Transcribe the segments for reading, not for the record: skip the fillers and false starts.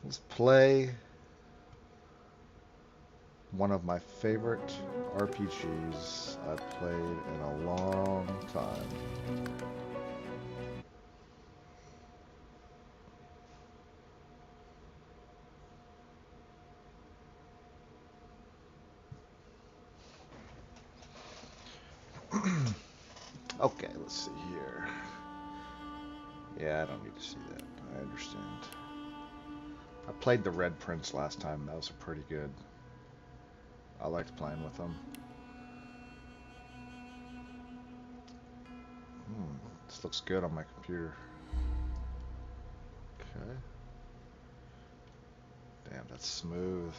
Let's play one of my favorite RPGs I've played in a long time. Okay, let's see here. Yeah, I don't need to see that. I understand. I played the Red Prince last time. That was pretty good. I liked playing with them. This looks good on my computer. Okay. Damn, that's smooth.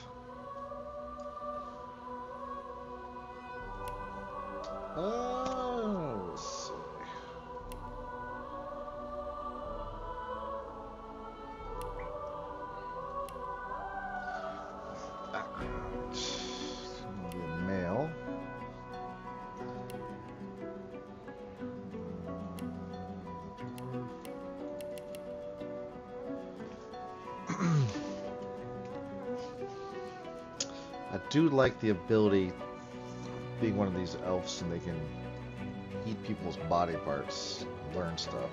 Oh, let's see. Background. It's gonna be a male. I do like the ability being one of these elves and they can eat people's body parts, learn stuff.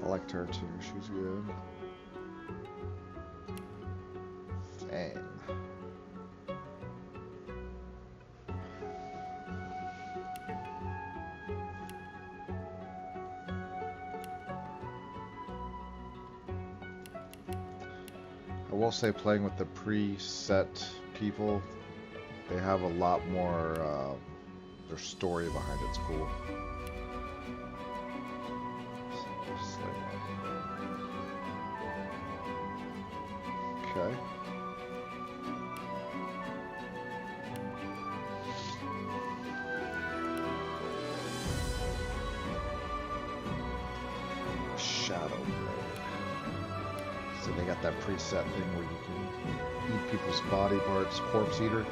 I liked her too, she's good. Fang. I will say, playing with the preset people, they have a lot more, their story behind it's cool. Okay. Shadow Blade. So they got that preset thing where you can eat people's body parts, corpse eater.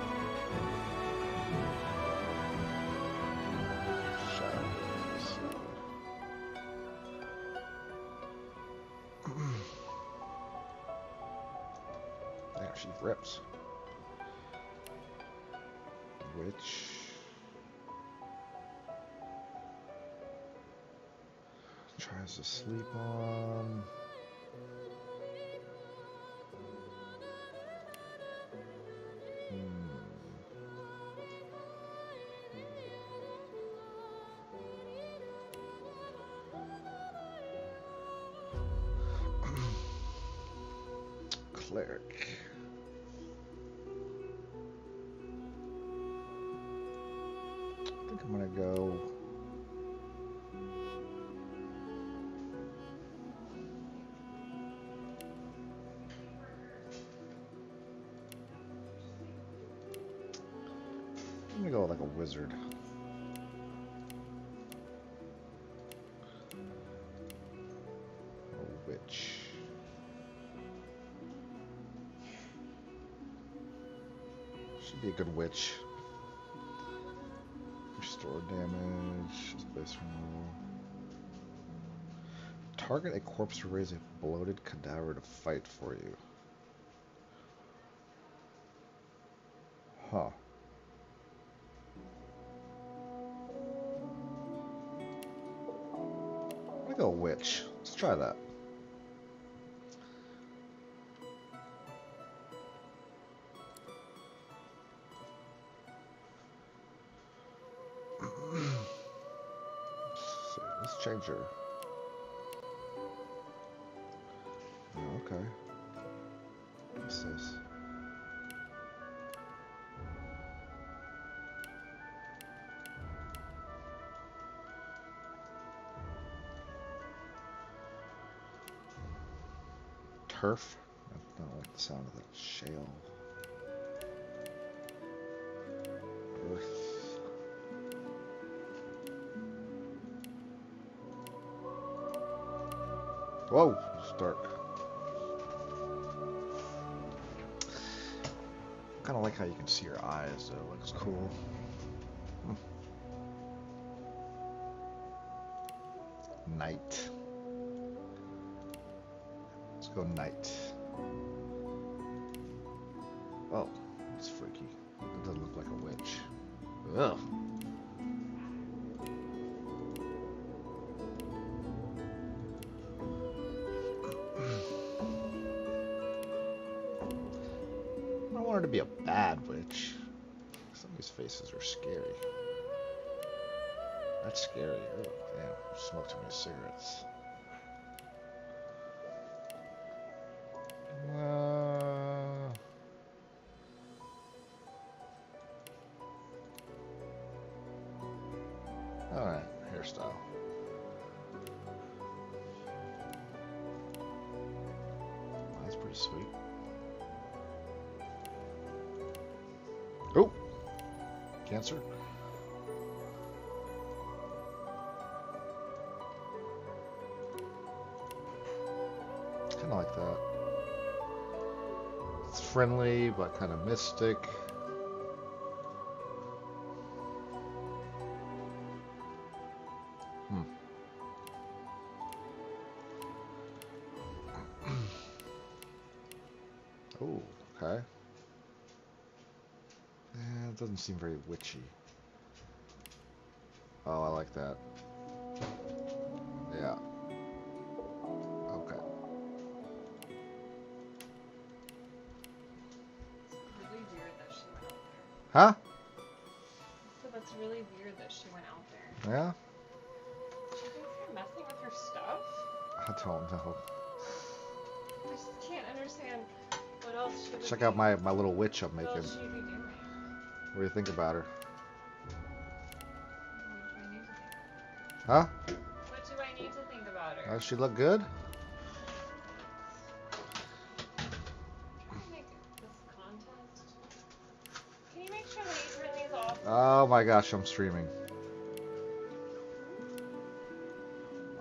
Shadow Blade. Yeah, she rips. Witch. Tries to sleep on. Cleric. I think I'm gonna go. I'm gonna go like a wizard. A witch. Should be a good witch. Restore damage. Space removal. Target a corpse to raise a bloated cadaver to fight for you. Huh. I'm gonna go witch. Let's try that. Let's change her. Oh, okay. What's this? Turf? I don't like the sound of that. Shale. Earth. Whoa, it's dark. Kind of like how you can see her eyes, though. It looks cool. Night. Let's go night. Oh, that's freaky. It doesn't look like a witch. Ugh. I don't want her to be a bad witch. Some of these faces are scary. That's scary. Oh, damn. Smoked too many cigarettes. Alright, hairstyle. That's pretty sweet. Oh! Cancer? Kind of like that. It's friendly, but kind of mystic. Oh, okay. It doesn't seem very witchy. Oh, I like that. Yeah. Okay. It's really weird that she went out there. Huh? So that's really weird that she went out there. Yeah? She thinks you're messing with her stuff? I don't know. I just can't understand what else she would Check be, out my little witch I'm what making. else she'd be doing. What do you think about her? What do I need to think about her? Huh? What do I need to think about her? Does she look good? Can you make this contest? Can you make sure that you turn these off? Oh my gosh, I'm streaming.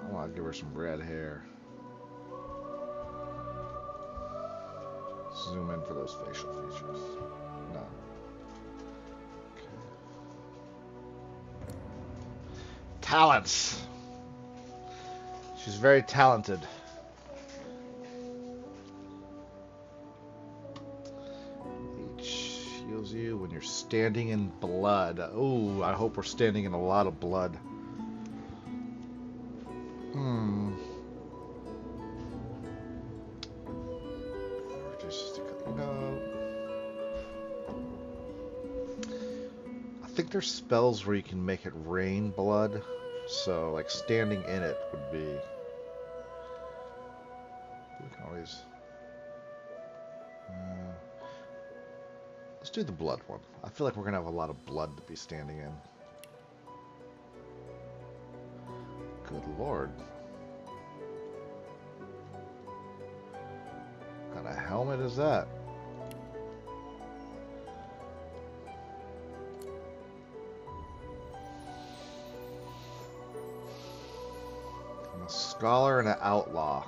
I want to give her some red hair. Zoom in for those facial features. No. Okay. Talents. She's very talented. Each heals you when you're standing in blood. Oh, I hope we're standing in a lot of blood. I think there's spells where you can make it rain blood, so like standing in it would be. We can always. Let's do the blood one. I feel like we're gonna have a lot of blood to be standing in. Good lord. What kind of helmet is that? I'm a scholar and an outlaw.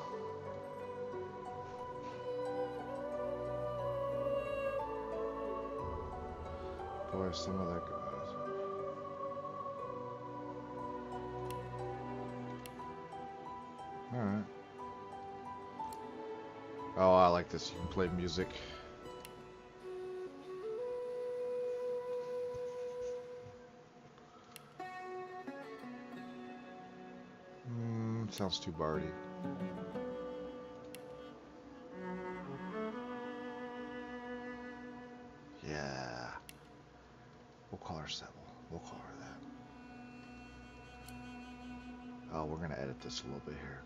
Boy, some of that guys. Alright. Oh, I like this. You can play music. Sounds too bardy. Yeah. We'll call her Sybil. We'll call her that. Oh, we're gonna edit this a little bit here.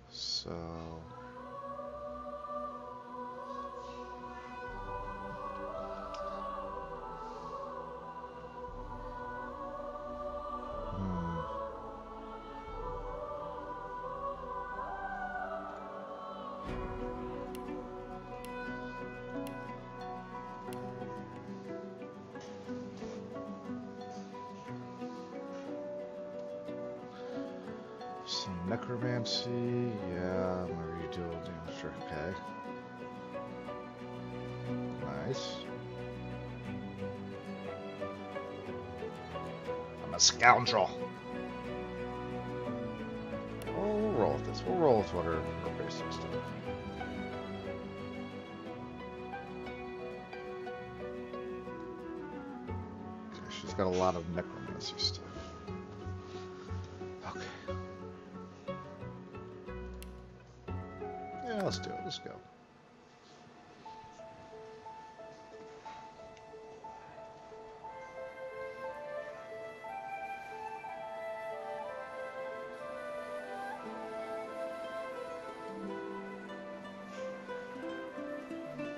So. Some necromancy, yeah. dual damage. Okay. Nice. I'm a scoundrel. Oh, we'll roll with this. We'll roll with what her basics do. Okay, she's got a lot of necromancy stuff. Okay. Yeah, let's do it. Let's go.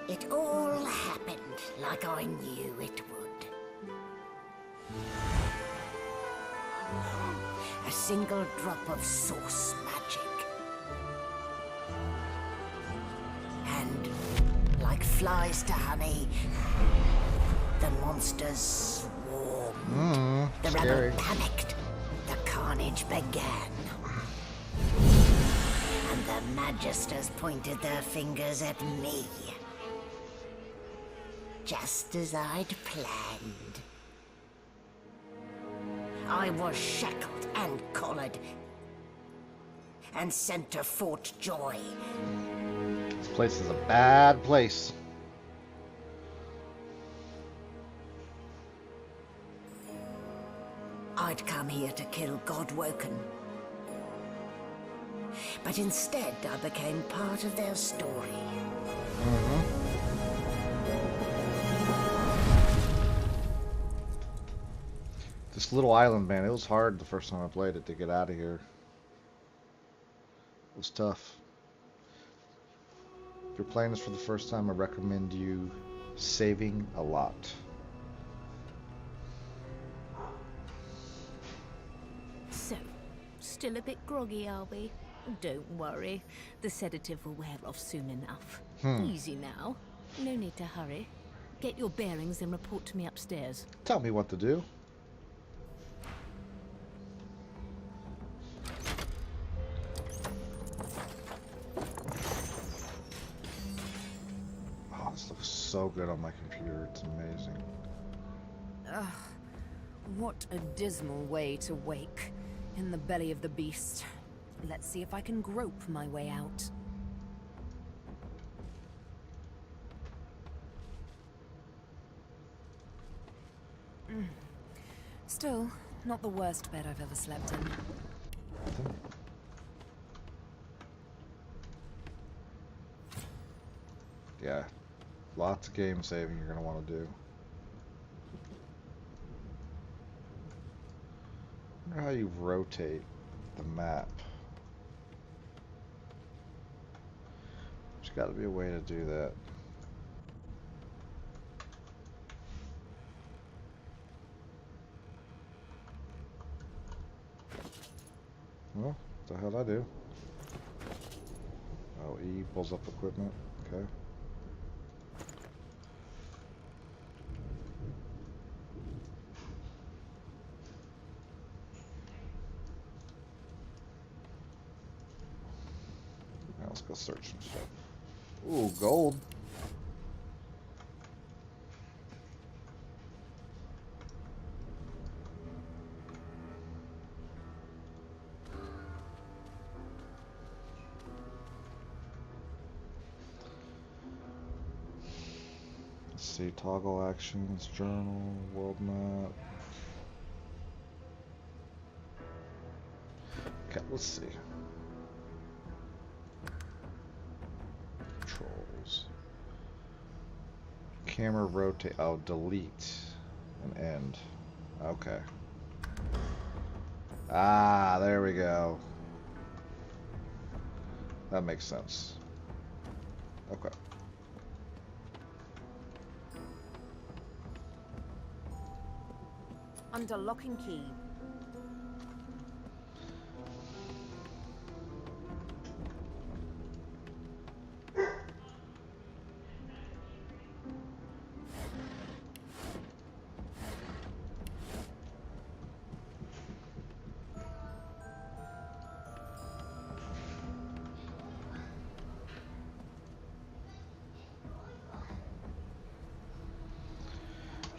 It all happened like I knew it would. A single drop of source magic. And, like flies to honey, the monsters swarmed. The scary. rebel panicked. The carnage began. And the magisters pointed their fingers at me. Just as I'd planned. I was shackled and collared and sent to Fort Joy. This place is a bad place. I'd come here to kill Godwoken. But instead I became part of their story. This little island, man, it was hard the first time I played it to get out of here. It was tough. If you're playing this for the first time, I recommend you saving a lot. So, still a bit groggy, are we? Don't worry. The sedative will wear off soon enough. Easy now. No need to hurry. Get your bearings and report to me upstairs. Tell me what to do. Oh, this looks so good on my computer. It's amazing. What a dismal way to wake. In the belly of the beast. Let's see if I can grope my way out. Still, not the worst bed I've ever slept in. Yeah, lots of game saving you're going to want to do. I wonder how you rotate the map. There's got to be a way to do that. Well, what the hell I do? Oh, E pulls up equipment. Okay. Now let's go search some stuff. Ooh, gold. Let's see, toggle actions, journal, world map. Okay, let's see. Controls. Camera rotate. Oh, delete and end. Okay. Ah, there we go. That makes sense. Okay. Under lock and key.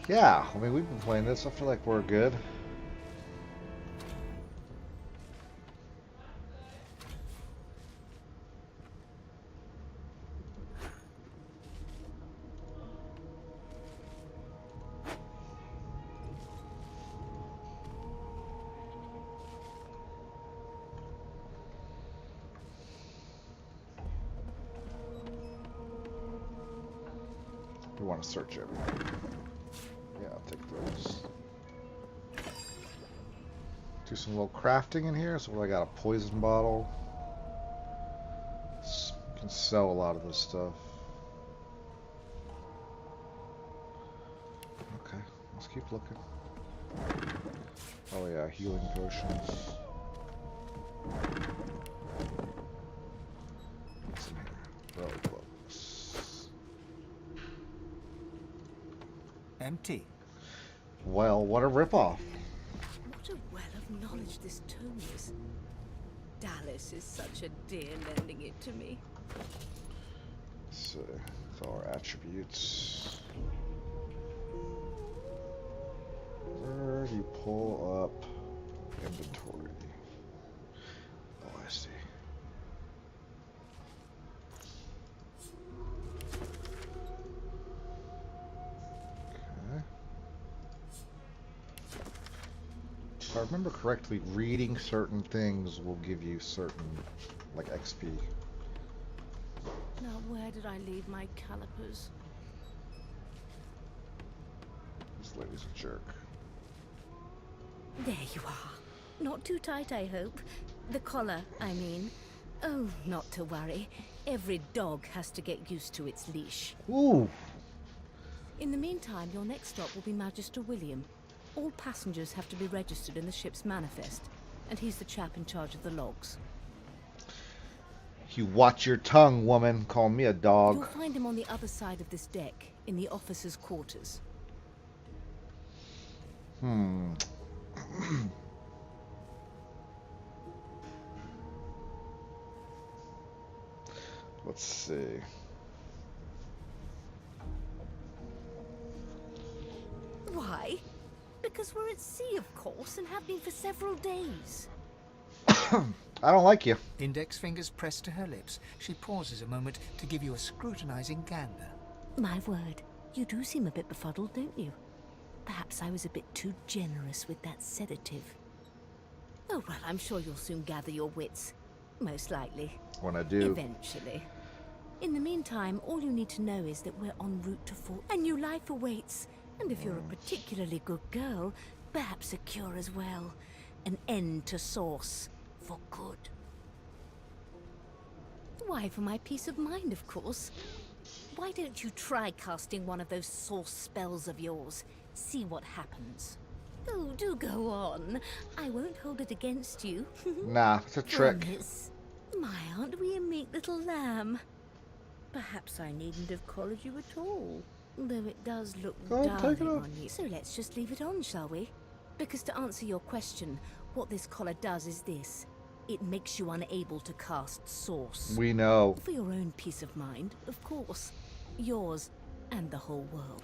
Yeah, I mean, we've been playing this. I feel like we're good. We want to search everything. Yeah, I'll take those. Do some little crafting in here. So I got a poison bottle. Can sell a lot of this stuff. Okay, let's keep looking. Oh yeah, healing potions. What's in here? Relic books. Empty. Well, what a ripoff. What a well of knowledge this tome is. Dallas is such a dear lending it to me. So, with our attributes. Where do you pull up inventory? Oh, I see. Okay. If I remember correctly, reading certain things will give you certain, like, XP. Now, where did I leave my calipers? This lady's a jerk. There you are. Not too tight, I hope. The collar, I mean. Oh, not to worry. Every dog has to get used to its leash. Ooh! In the meantime, your next stop will be Magister William. All passengers have to be registered in the ship's manifest, and he's the chap in charge of the logs. You watch your tongue, woman. Call me a dog. You'll find him on the other side of this deck, in the officers' quarters. Let's see. Why? Because we're at sea, of course, and have been for several days. I don't like you. Index fingers pressed to her lips, she pauses a moment to give you a scrutinizing gander. My word, you do seem a bit befuddled, don't you? Perhaps I was a bit too generous with that sedative. Oh, well, I'm sure you'll soon gather your wits. Most likely. When I do. Eventually. In the meantime, all you need to know is that we're en route to Fort. A new life awaits. And if you're a particularly good girl, perhaps a cure as well. An end to Source. For good. Why, for my peace of mind, of course. Why don't you try casting one of those Source spells of yours? See what happens. Oh, do go on. I won't hold it against you. Nah, it's a trick. Promise. My, aren't we a meek little lamb? Perhaps I needn't have collared you at all. Though it does look Go on, take it darling off. on you. So let's just leave it on, shall we? Because to answer your question, what this collar does is this. It makes you unable to cast Source. We know. For your own peace of mind, of course. Yours and the whole world.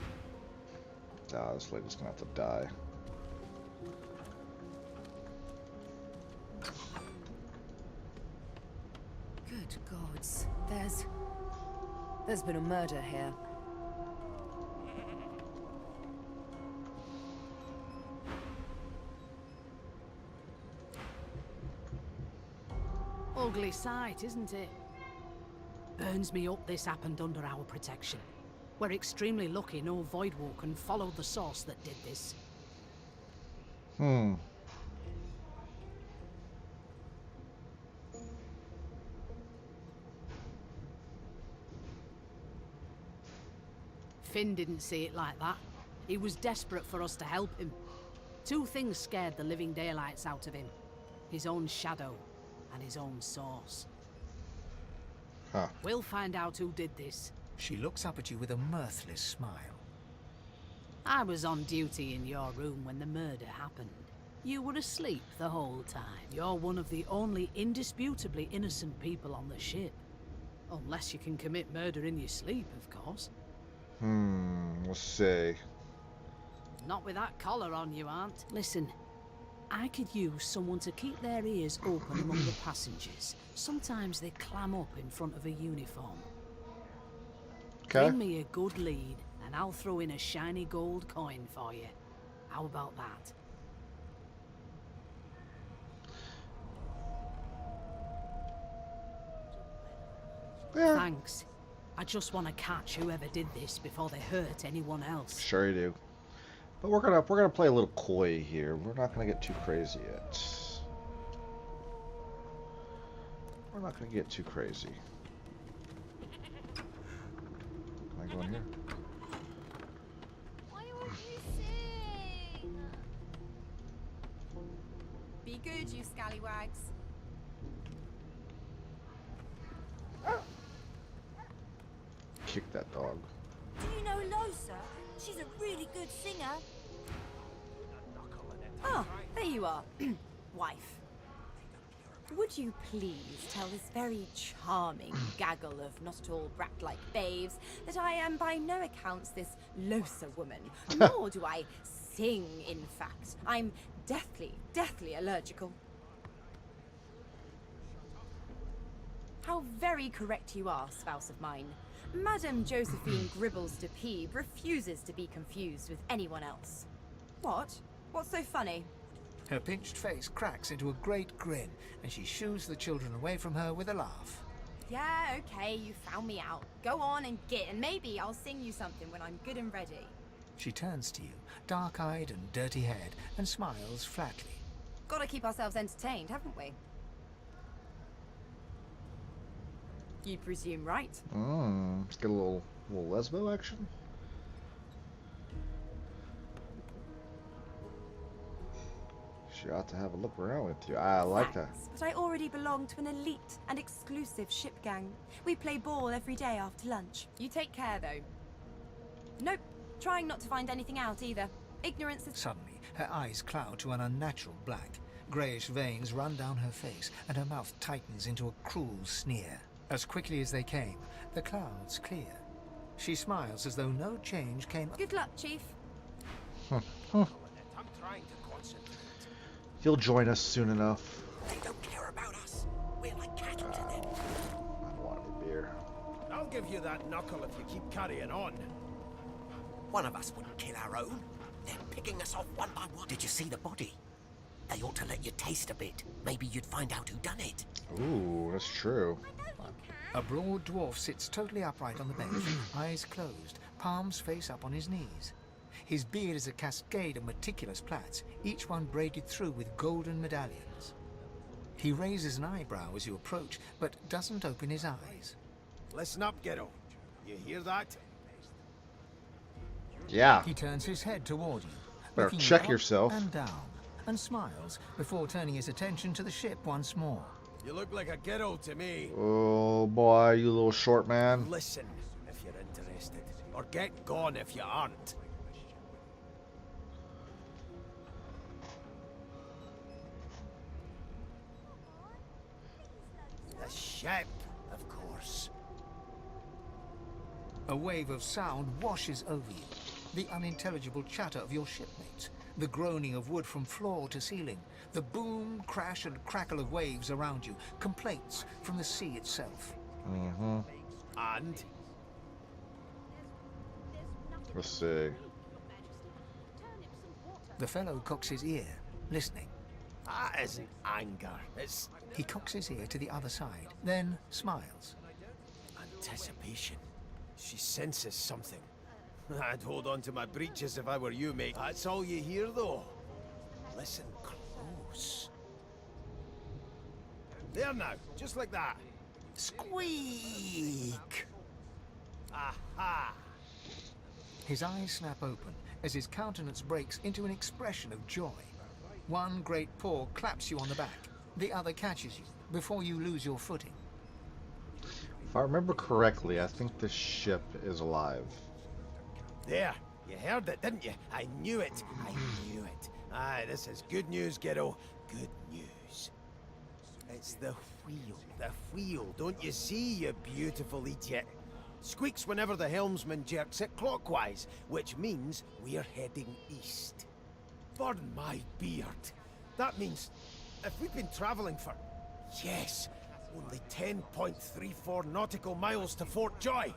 Ah, this lady's gonna have to die. Good gods. There's been a murder here. Ugly sight, isn't it? Burns me up this happened under our protection. We're extremely lucky no Voidwalker followed the source that did this. Finn didn't see it like that. He was desperate for us to help him. Two things scared the living daylights out of him. His own shadow and his own source. Huh. We'll find out who did this. She looks up at you with a mirthless smile. I was on duty in your room when the murder happened. You were asleep the whole time. You're one of the only indisputably innocent people on the ship. Unless you can commit murder in your sleep, of course. Let's see. Not with that collar on, you aren't. Listen, I could use someone to keep their ears open among the passengers. Sometimes they clam up in front of a uniform. Okay. Bring me a good lead, and I'll throw in a shiny gold coin for you. How about that? Yeah. Thanks. I just want to catch whoever did this before they hurt anyone else. Sure you do. But we're gonna play a little coy here. We're not gonna get too crazy yet. We're not gonna get too crazy. Can I go in here? Why won't you sing? Be good, you scallywags. Kick that dog. Do you know Losa? She's a really good singer. Ah, there you are, wife. Would you please tell this very charming gaggle of not-at-all brat-like babes that I am by no accounts this Losa woman, nor do I sing, in fact. I'm deathly allergical. How very correct you are, spouse of mine. Madame Josephine Gribbles de Peeb refuses to be confused with anyone else. What? What's so funny? Her pinched face cracks into a great grin, and she shoos the children away from her with a laugh. Yeah, okay, you found me out. Go on and git, and maybe I'll sing you something when I'm good and ready. She turns to you, dark-eyed and dirty-haired, and smiles flatly. Gotta keep ourselves entertained, haven't we? You presume right. Let's get a little lesbo action. She ought to have a look around with you. I like that. Thanks, but I already belong to an elite and exclusive ship gang. We play ball every day after lunch. You take care, though. Nope, trying not to find anything out either. Ignorance is... Suddenly, her eyes cloud to an unnatural black. Greyish veins run down her face, and her mouth tightens into a cruel sneer. As quickly as they came, the clouds clear. She smiles as though no change came... Good luck, Chief. I'm trying to concentrate. You'll join us soon enough. They don't care about us. We're like cattle to them. I don't want any beer. I'll give you that knuckle if you keep carrying on. One of us wouldn't kill our own. They're picking us off one by one. Did you see the body? They ought to let you taste a bit. Maybe you'd find out who done it. Ooh, that's true. A broad dwarf sits totally upright on the bench, eyes closed, palms face up on his knees. His beard is a cascade of meticulous plaits, each one braided through with golden medallions. He raises an eyebrow as you approach, but doesn't open his eyes. Listen up, kiddo. You hear that? Yeah. He turns his head toward you, Better looking check up yourself. and down, and smiles before turning his attention to the ship once more. You look like a kiddo to me. Oh boy, you little short man. Listen if you're interested, or get gone if you aren't. The ship, of course. A wave of sound washes over you. The unintelligible chatter of your shipmates, the groaning of wood from floor to ceiling, the boom, crash, and crackle of waves around you, complaints from the sea itself. Mm-hmm. And? Let's see. The fellow cocks his ear, listening. That isn't anger. It's He cocks his ear to the other side, then smiles. anticipation. She senses something. I'd hold on to my breeches if I were you, mate. That's all you hear, though. Listen close. There now, just like that. Squeak! Aha! His eyes snap open as his countenance breaks into an expression of joy. One great paw claps you on the back. The other catches you before you lose your footing. If I remember correctly, I think this ship is alive. There, you heard it, didn't you? I knew it. I knew it. Aye, this is good news, kiddo. Good news. It's the wheel. The wheel. Don't you see, you beautiful idiot? Squeaks whenever the helmsman jerks it clockwise, which means we're heading east. Burn my beard. That means if we've been traveling for, yes, only 10.34 nautical miles to Fort Joy.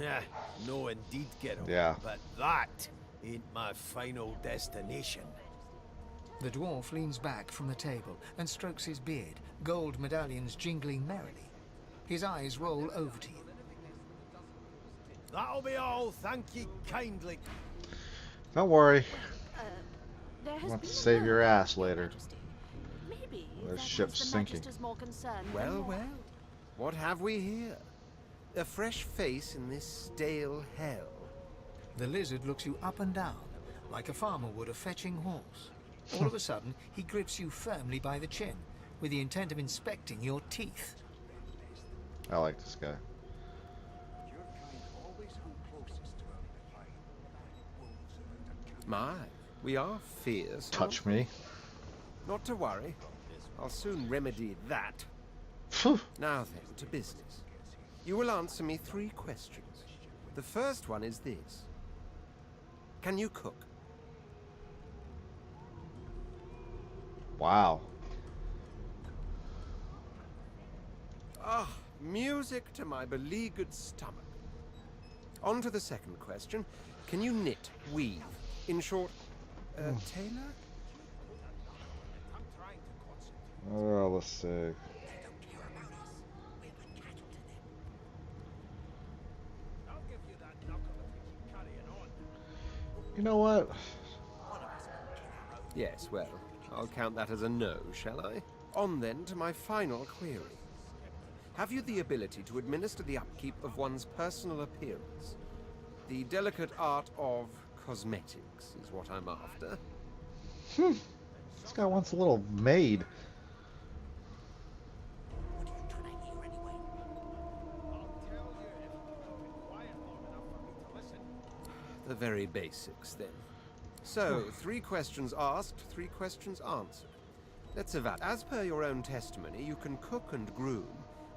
Yeah, no indeed, kiddo. Yeah. But that ain't my final destination. The dwarf leans back from the table and strokes his beard, gold medallions jingling merrily. His eyes roll over to you. That'll be all, thank ye kindly. Don't worry. There I has want to been save a your murder, ass Your later. Majesty. Maybe This that ship's has the sinking. Magisters more concerned than Well, more. well. What have we here? A fresh face in this stale hell. The lizard looks you up and down, like a farmer would a fetching horse. All of a sudden, he grips you firmly by the chin, with the intent of inspecting your teeth. I like this guy. My, we are fierce. Touch aren't we? me. Not to worry. I'll soon remedy that. Now then, to business. You will answer me 3 questions. The first one is this. Can you cook? Wow. Ah, music to my beleaguered stomach. On to the second question. Can you knit, weave? In short, tailor? Oh, let's see. You know what? Yes, well, I'll count that as a no, shall I? On then to my final query. Have you the ability to administer the upkeep of one's personal appearance? The delicate art of cosmetics is what I'm after. This guy wants a little maid. The very basics, then. So, 3 questions asked, 3 questions answered. Let's have that. As per your own testimony, you can cook and groom,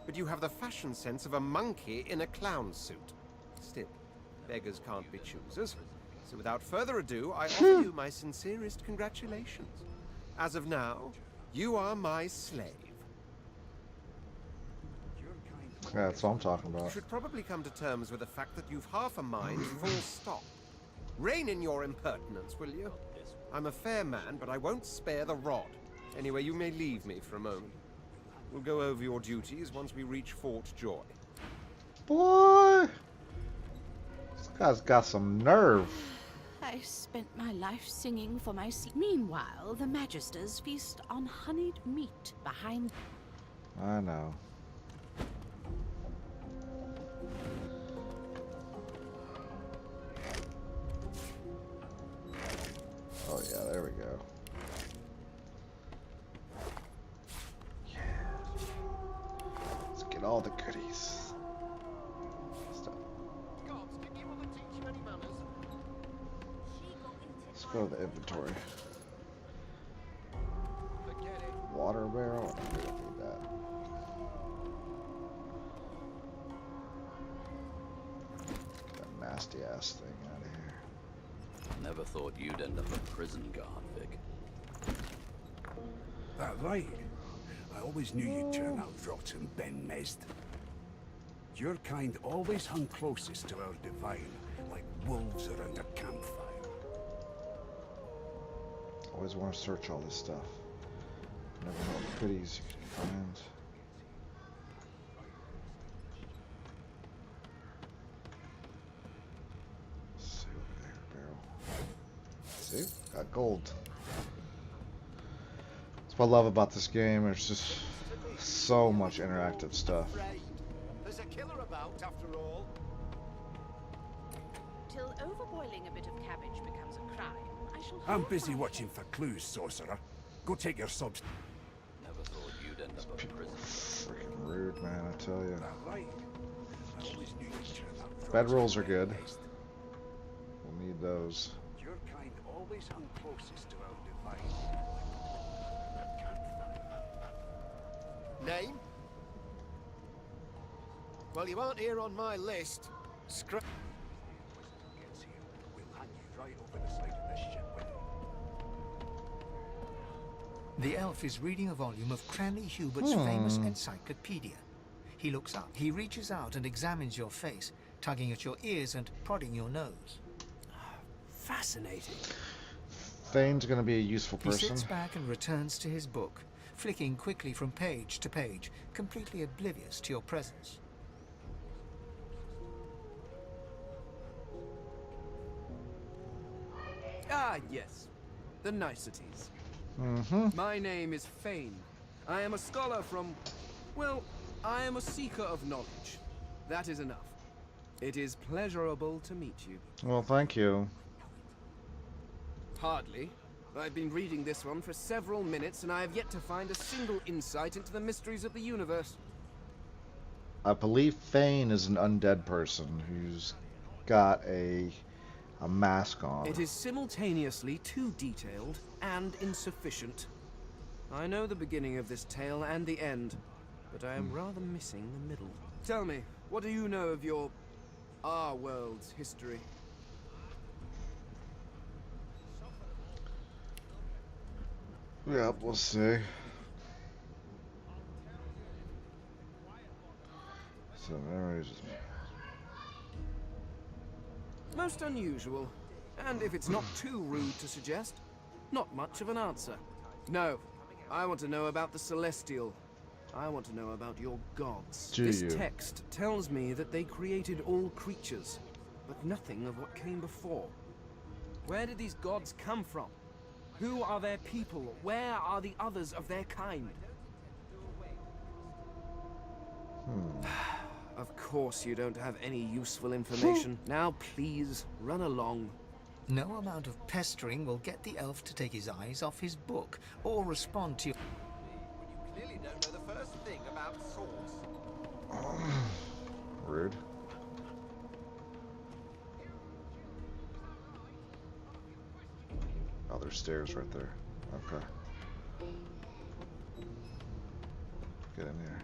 but you have the fashion sense of a monkey in a clown suit. Still, beggars can't be choosers. So without further ado, I offer you my sincerest congratulations. As of now, you are my slave. Yeah, that's what I'm talking You about. should probably come to terms with the fact that you've half a mind, full stop. Rein in your impertinence, will you? I'm a fair man, but I won't spare the rod. Anyway, you may leave me for a moment. We'll go over your duties once we reach Fort Joy. Boy! This guy's got some nerve. I spent my life singing for my Meanwhile, the Magisters feast on honeyed meat behind... I know. Oh yeah, there we go. Yeah. Let's get all the goodies. Stop. Let's go to the inventory. Water barrel? We don't need that. Get that nasty ass thing out of here. Never thought you'd end up a prison guard, Vic. That right. I always knew you'd turn out rotten, Ben Mezd. Your kind always hung closest to our divine, like wolves around a campfire. Always want to search all this stuff. Never know what goodies you can find. See over there, barrel. See? Got gold. That's what I love about this game. There's just so much interactive stuff. There's a killer about, after all. Till overboiling a bit of cabbage becomes a crime, I shall... I'm busy watching for clues, sorcerer. Go take your subs. Never thought you'd end up a prison. Freaking rude, man, I tell you. That right. I always knew you'd turn out Bedrolls are good. We'll need those. Your kind always hung closest to our divine. Name? Well, you aren't here on my list. We'll hang you right over the side of this ship with it. The elf is reading a volume of Cranley Hubert's famous encyclopedia. He looks up, he reaches out and examines your face, tugging at your ears and prodding your nose. Fascinating. Thane's going to be a useful person. He sits back and returns to his book, flicking quickly from page to page, completely oblivious to your presence. Ah, yes. The niceties. My name is Fane. I am a scholar from... well, I am a seeker of knowledge. That is enough. It is pleasurable to meet you. Well, thank you. Hardly. I've been reading this one for several minutes, and I have yet to find a single insight into the mysteries of the universe. I believe Fane is an undead person who's got a mask on. It is simultaneously too detailed and insufficient. I know the beginning of this tale and the end, but I am rather missing the middle. Tell me, what do you know of our world's history? Yeah, we'll see. So, anyways, Most unusual, and if it's not too rude to suggest, not much of an answer. No, I want to know about the Celestial. I want to know about your gods. This text tells me that they created all creatures, but nothing of what came before. Where did these gods come from? Who are their people? Where are the others of their kind? Of course you don't have any useful information. Now please, run along. No amount of pestering will get the elf to take his eyes off his book or respond to you. You clearly don't know the first thing about swords. rude. Oh, there's stairs right there. Okay. Get in here.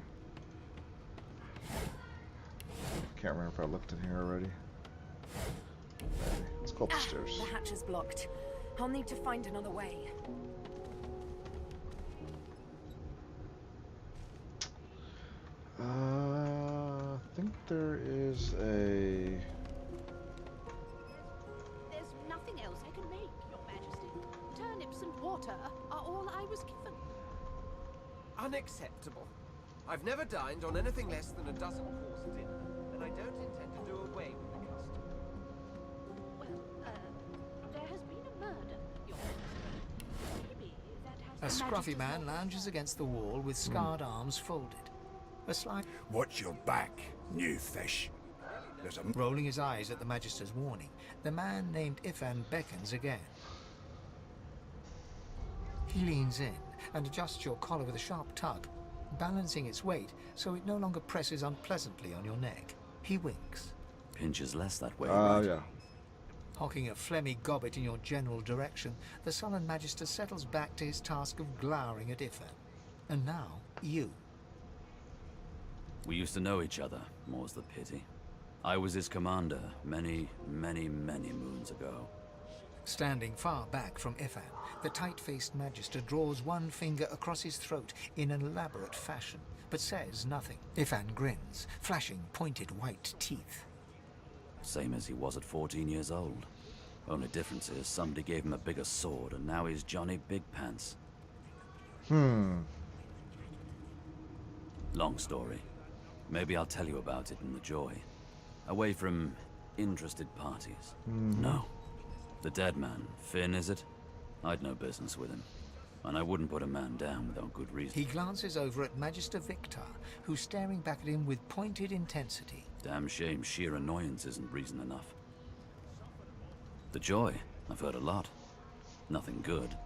Can't remember if I looked in here already. Maybe. Let's go up the stairs. The hatch is blocked. I'll need to find another way. I think there is a... There's nothing else I can make, Your Majesty. Turnips and water are all I was given. Unacceptable. I've never dined on anything less than a dozen course dinner, and I don't intend to do away with the custom. Well, there has been a murder, Your Majesty. Maybe that has... A scruffy man lounges against the wall with scarred arms folded. A slight... Watch your back, new fish. There's a... Rolling his eyes at the Magister's warning, the man named Ifan beckons again. He leans in and adjusts your collar with a sharp tug, balancing its weight so it no longer presses unpleasantly on your neck. He winks. Pinches less that way, right? Yeah. Hocking a phlegmy gobbet in your general direction, the sullen Magister settles back to his task of glowering at Ifan. And now, you. We used to know each other, more's the pity. I was his commander many, many, many moons ago. Standing far back from Ifan, the tight-faced Magister draws one finger across his throat in an elaborate fashion, but says nothing. Ifan grins, flashing pointed white teeth. Same as he was at 14 years old. Only difference is somebody gave him a bigger sword, and now he's Johnny Big Pants. Long story. Maybe I'll tell you about it in the Joy. Away from interested parties. No. The dead man, Finn, is it? I'd no business with him. And I wouldn't put a man down without good reason. He glances over at Magister Victor, who's staring back at him with pointed intensity. Damn shame sheer annoyance isn't reason enough. The Joy, I've heard a lot. Nothing good.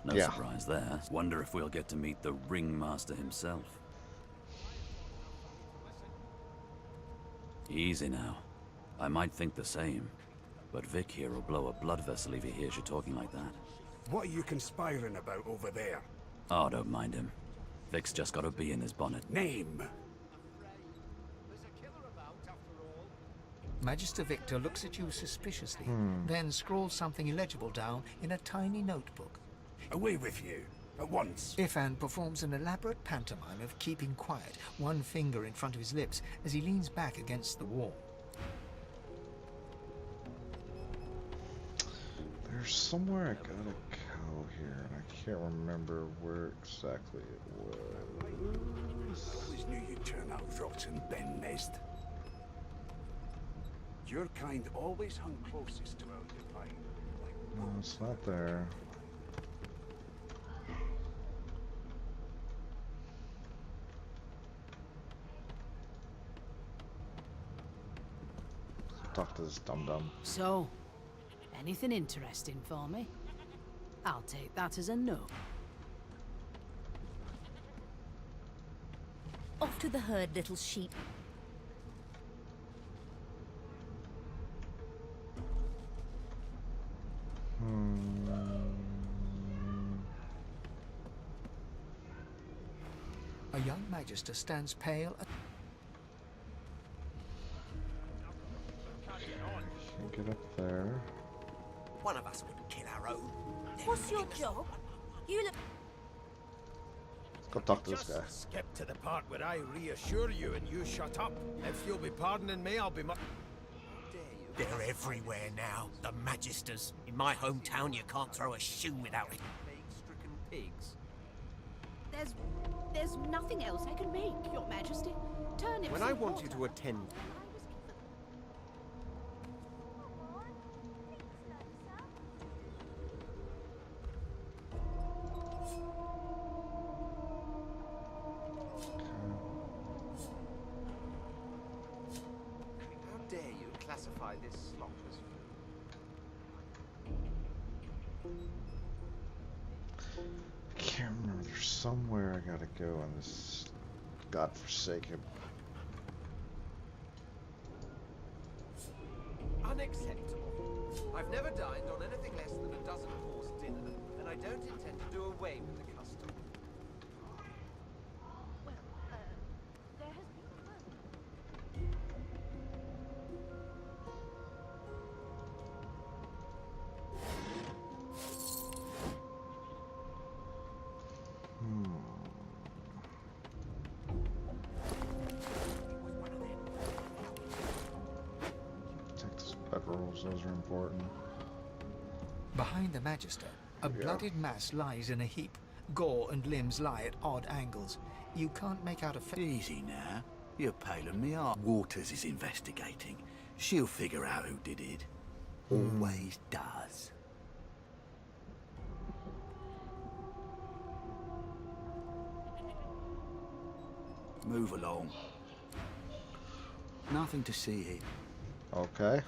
No surprise there. Wonder if we'll get to meet the Ringmaster himself. Easy now. I might think the same, but Vic here will blow a blood vessel if he hears you talking like that. What are you conspiring about over there? Oh, don't mind him. Vic's just got a bee in his bonnet. Name. Magister Victor looks at you suspiciously, then scrawls something illegible down in a tiny notebook. Away with you, at once. Ifan performs an elaborate pantomime of keeping quiet, one finger in front of his lips as he leans back against the wall. There's somewhere I gotta go here, and I can't remember where exactly it was. I always knew you'd turn out rotten, Ben Mezd. Your kind always hung closest to our divine. No, it's not there. Talk to this dum-dum. So, anything interesting for me? I'll take that as a no. Off to the herd, little sheep. A young magister stands pale. Can't get up there. One of us wouldn't kill our own. What's your job? You look... Go talk to this guy. Skip to the part where I reassure you and you shut up. If you'll be pardoning me, I'll be They're everywhere now, the Magisters. In my hometown, you can't throw a shoe without it. Plague-stricken pigs. There's nothing else I can make, Your Majesty. Turnips. When I want you to attend... How dare you classify this slot as I can't remember. There's somewhere I gotta go on this godforsaken. Unacceptable. I've never dined on anything less than a dozen-course dinner, and I don't intend to do away with the custom. Those are important. Behind the Magister, a bloodied mass lies in a heap. Gore and limbs lie at odd angles. You can't make out a face. Easy now. You're paling me off. Waters is investigating. She'll figure out who did it. Always does. Move along. Nothing to see here. Okay.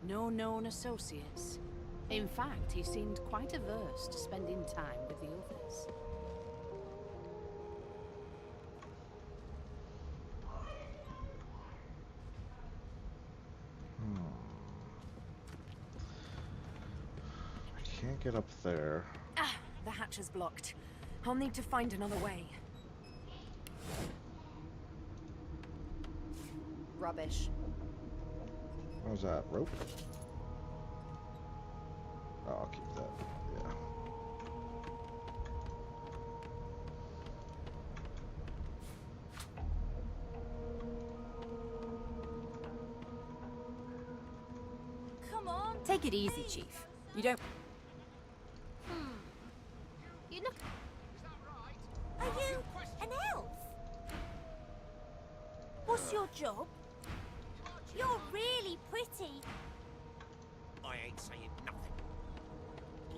No known associates. In fact, he seemed quite averse to spending time with the others. I can't get up there. Ah, the hatch is blocked. I'll need to find another way. Rubbish. What was that? Rope? Oh, I'll keep that. Yeah. Come on. Take it easy, Chief. You don't... You look... Are you an elf? What's your job? You're really pretty. I ain't saying nothing.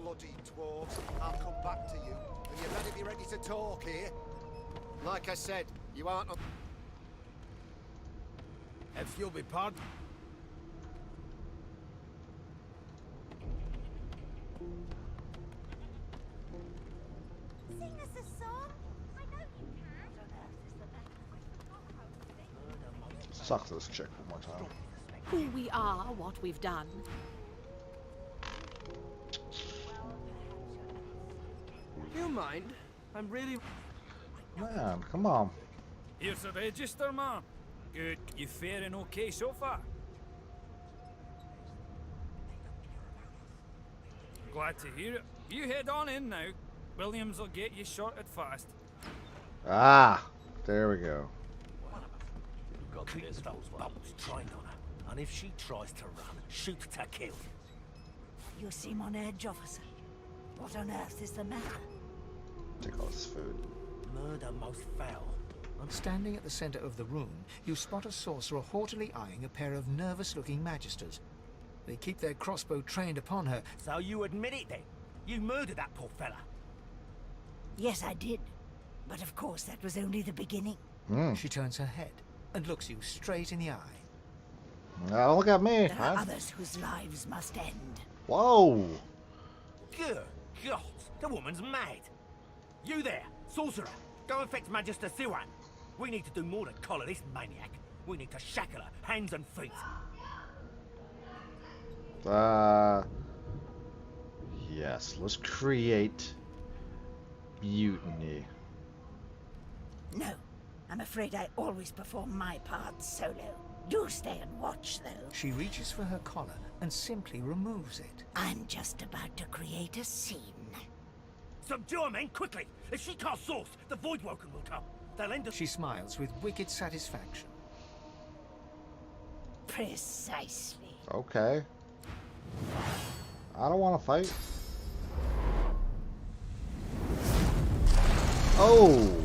Bloody dwarves. I'll come back to you. And you better be ready to talk here. Like I said, you aren't on... If you'll be pardoned... Sing us a song. I know you can. Let's talk to this chick one more time. Who we are, what we've done. You mind? I'm really... Man, come on. Here's the register, man. Good. You faring okay so far? Glad to hear it. You head on in now. Williams will get you sorted fast. Ah, there we go. Keep those bolts trained on her, and if she tries to run, shoot to kill. You seem on edge, officer. What on earth is the matter? Take all this food. Murder most foul. Standing at the center of the room, you spot a sorcerer haughtily eyeing a pair of nervous-looking magisters. They keep their crossbow trained upon her. So you admit it then? You murdered that poor fella? Yes, I did. But of course, that was only the beginning. She turns her head and looks you straight in the eye. Now look at me. There are others whose lives must end. Whoa. Good God, the woman's mad. You there, sorcerer, go and fetch Magister Siwan. We need to do more than collar this maniac. We need to shackle her, hands and feet. Yes, let's create mutiny. No, I'm afraid I always perform my part solo. Do stay and watch, though. She reaches for her collar and simply removes it. I'm just about to create a scene. Subdue her, men, quickly! If she can't source, the Voidwoken will come. They'll end up... She smiles with wicked satisfaction. Precisely. Okay. I don't want to fight. Oh!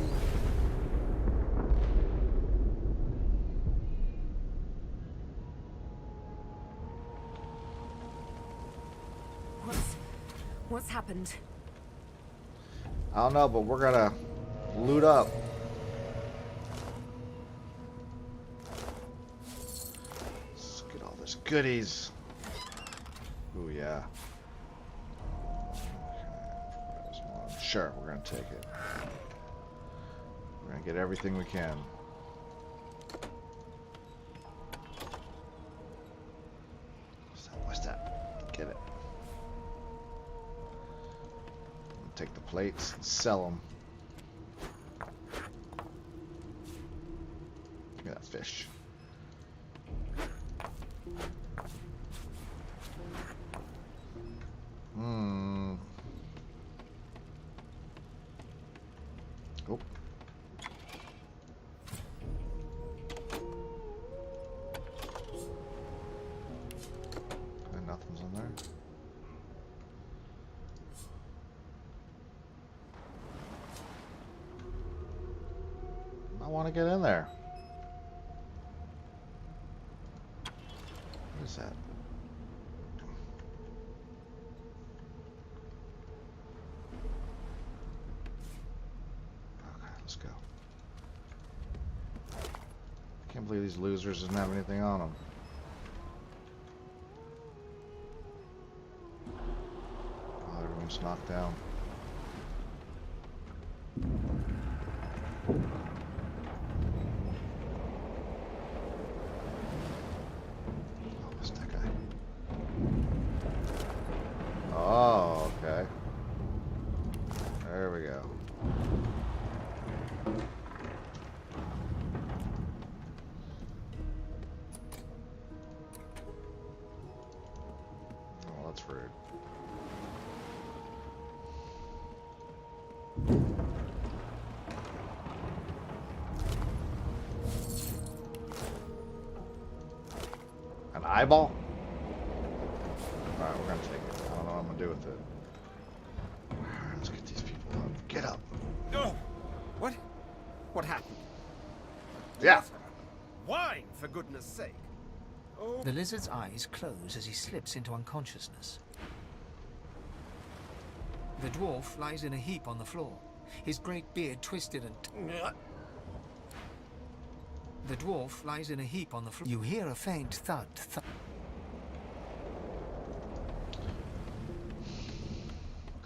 What's happened? I don't know, but we're gonna loot up. Let's get all this goodies. Ooh, yeah. Okay. Sure, we're gonna take it. We're gonna get everything we can. What's that? Get it. Take the plates and sell them. Look at that fish. Oh. And nothing's in there. I want to get in there. What is that? Okay, let's go. Can't believe these losers doesn't have anything on them. Oh, everyone's knocked down. Oh, okay. There we go. Oh, that's rude. An eyeball? Alright, we're gonna take it. I don't know what I'm gonna do with it. Alright, let's get these people up. Get up. Oh! What? What happened? Yeah. Wine, for goodness sake. Oh. The lizard's eyes close as he slips into unconsciousness. The dwarf lies in a heap on the floor, his great beard twisted and... The dwarf lies in a heap on the floor. You hear a faint thud.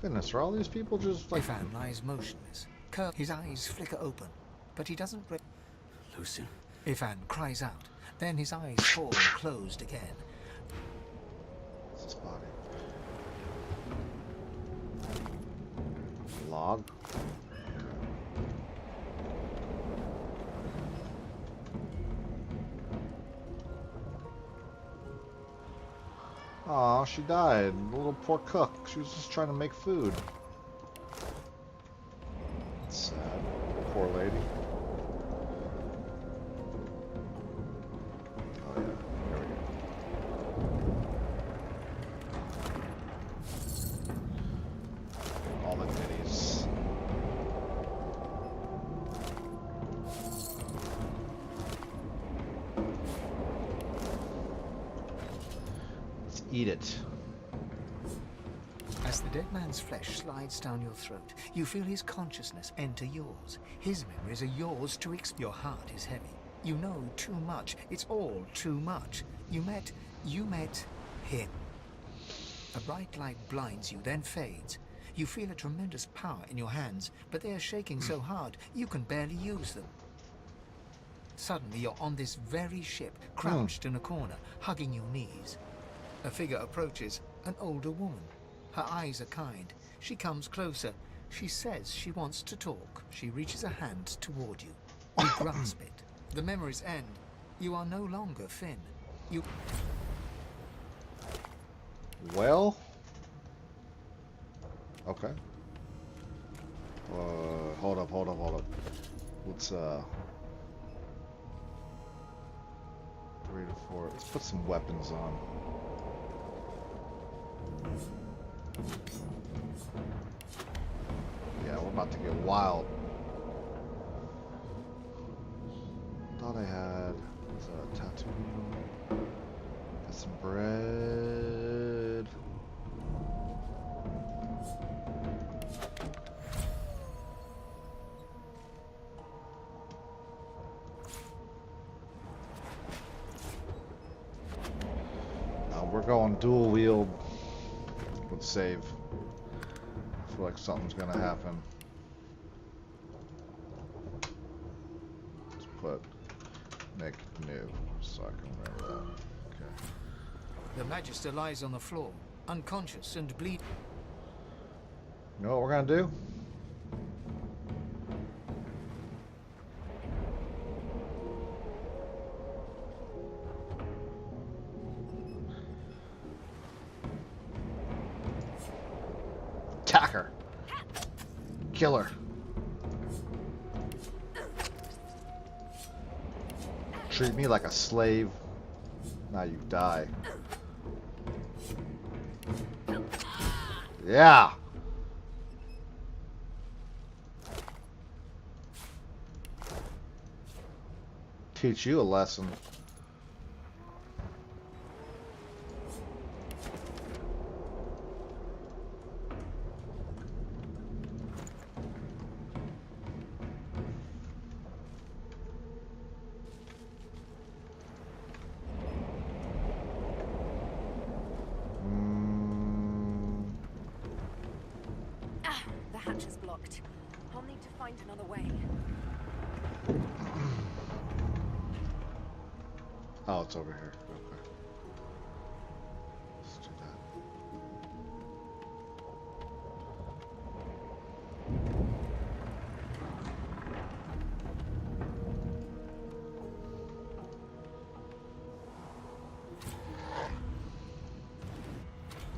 Goodness, are all these people just like... Ifan lies motionless. His eyes flicker open, but he doesn't... Lucian? Ifan cries out. Then his eyes fall closed again. What's his body? Log. Aw, she died. The little poor cook. She was just trying to make food. That's sad. Poor lady. Oh yeah, there we go. All the goodies. Let's eat it. As the dead man's flesh slides down your throat, you feel his consciousness enter yours. His memories are yours to Your heart is heavy. You know too much. It's all too much. You met him. A bright light blinds you, then fades. You feel a tremendous power in your hands, but they are shaking so hard you can barely use them. Suddenly you're on this very ship, crouched in a corner, hugging your knees. A figure approaches, an older woman. Her eyes are kind. She comes closer. She says she wants to talk. She reaches a hand toward you. You grasp it. The memories end. You are no longer Finn. You... Well... Okay. Hold up. Let's, 3 to 4. Let's put some weapons on. Yeah, we're about to get wild. Thought I had a tattoo. Got some bread. Now we're going dual wield. Let's save. I feel like something's gonna happen. Let's put make new so I can remember that. Okay. The Magister lies on the floor, unconscious and bleeding. You know what we're gonna do? Attack her. Kill her. Treat me like a slave. Now you die. Yeah. Teach you a lesson. The hatch is blocked. I'll need to find another way. Oh, it's over here. Okay. Let's do that.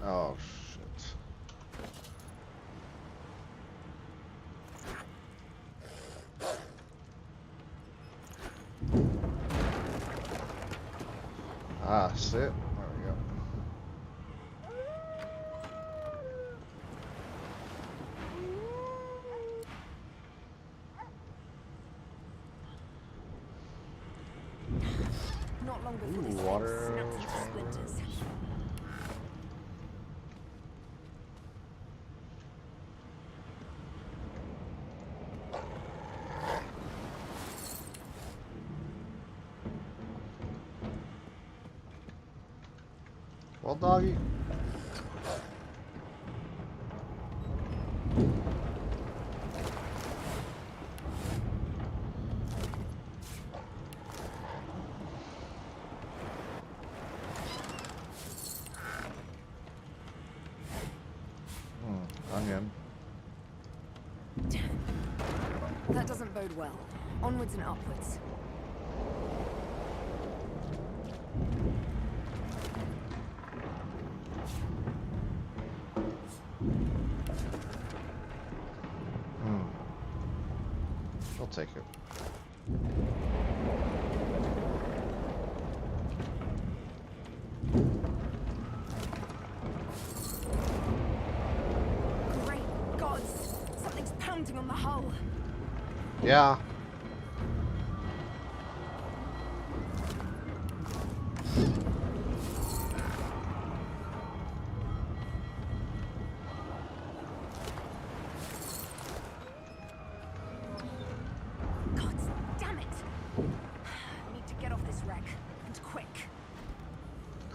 Oh, shit. Ah, sit. There we go. Not long before this water. snaps into splinters. Well, doggy. Onion. bode well. Onwards and upwards. I'll take it. Great gods! Something's pounding on the hull. Yeah.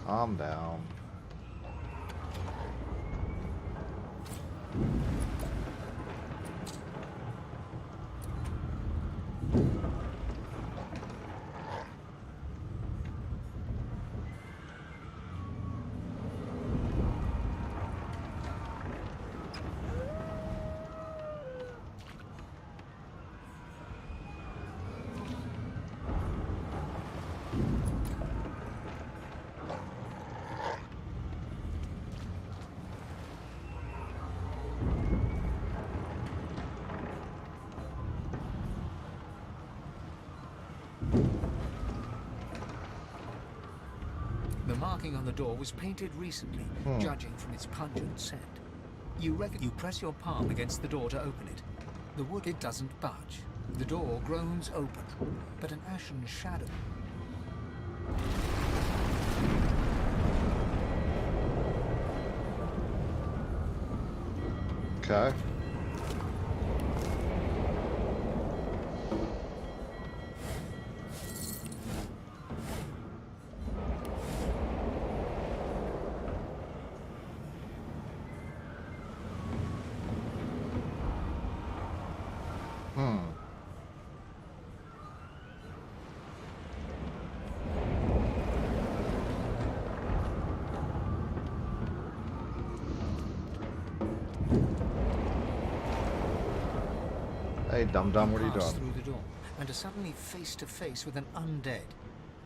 Calm down. The marking on the door was painted recently, judging from its pungent scent. You press your palm against the door to open it. The wood, it doesn't budge. The door groans open, but an ashen shadow. Okay. Hey, dum-dum, what are you pass doing? through the door and are suddenly face to face with an undead.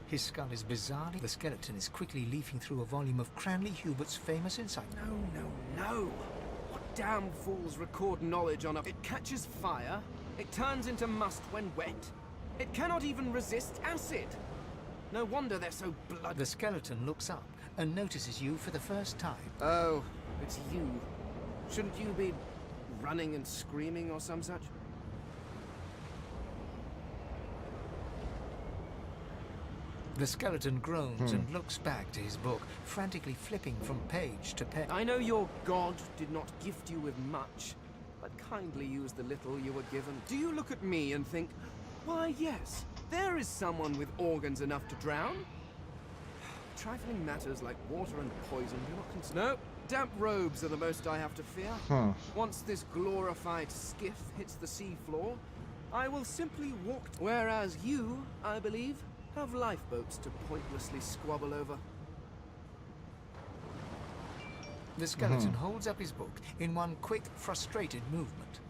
His skull is bizarrely... The skeleton is quickly leafing through a volume of Cranley Hubert's famous insight. No. What damn fools record knowledge on a... It catches fire. It turns into must when wet. It cannot even resist acid. No wonder they're so bloody. The skeleton looks up and notices you for the first time. Oh, it's you. Shouldn't you be running and screaming or some such? The skeleton groans and looks back to his book, frantically flipping from page to page. I know your god did not gift you with much, but kindly use the little you were given. Do you look at me and think, why yes, there is someone with organs enough to drown? Trifling matters like water and poison do not concern. No, damp robes are the most I have to fear. Once this glorified skiff hits the sea floor, I will simply walk. Whereas you, I believe, have lifeboats to pointlessly squabble over. The skeleton holds up his book in one quick, frustrated movement.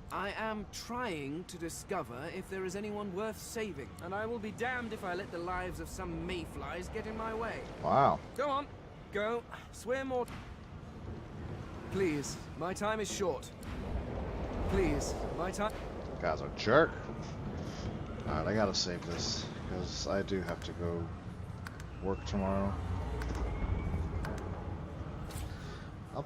I am trying to discover if there is anyone worth saving, and I will be damned if I let the lives of some mayflies get in my way. Wow. Go on. Go. Swim or... Please, my time is short. Please, my time... Guy's a jerk. Alright, I gotta save this, because I do have to go work tomorrow.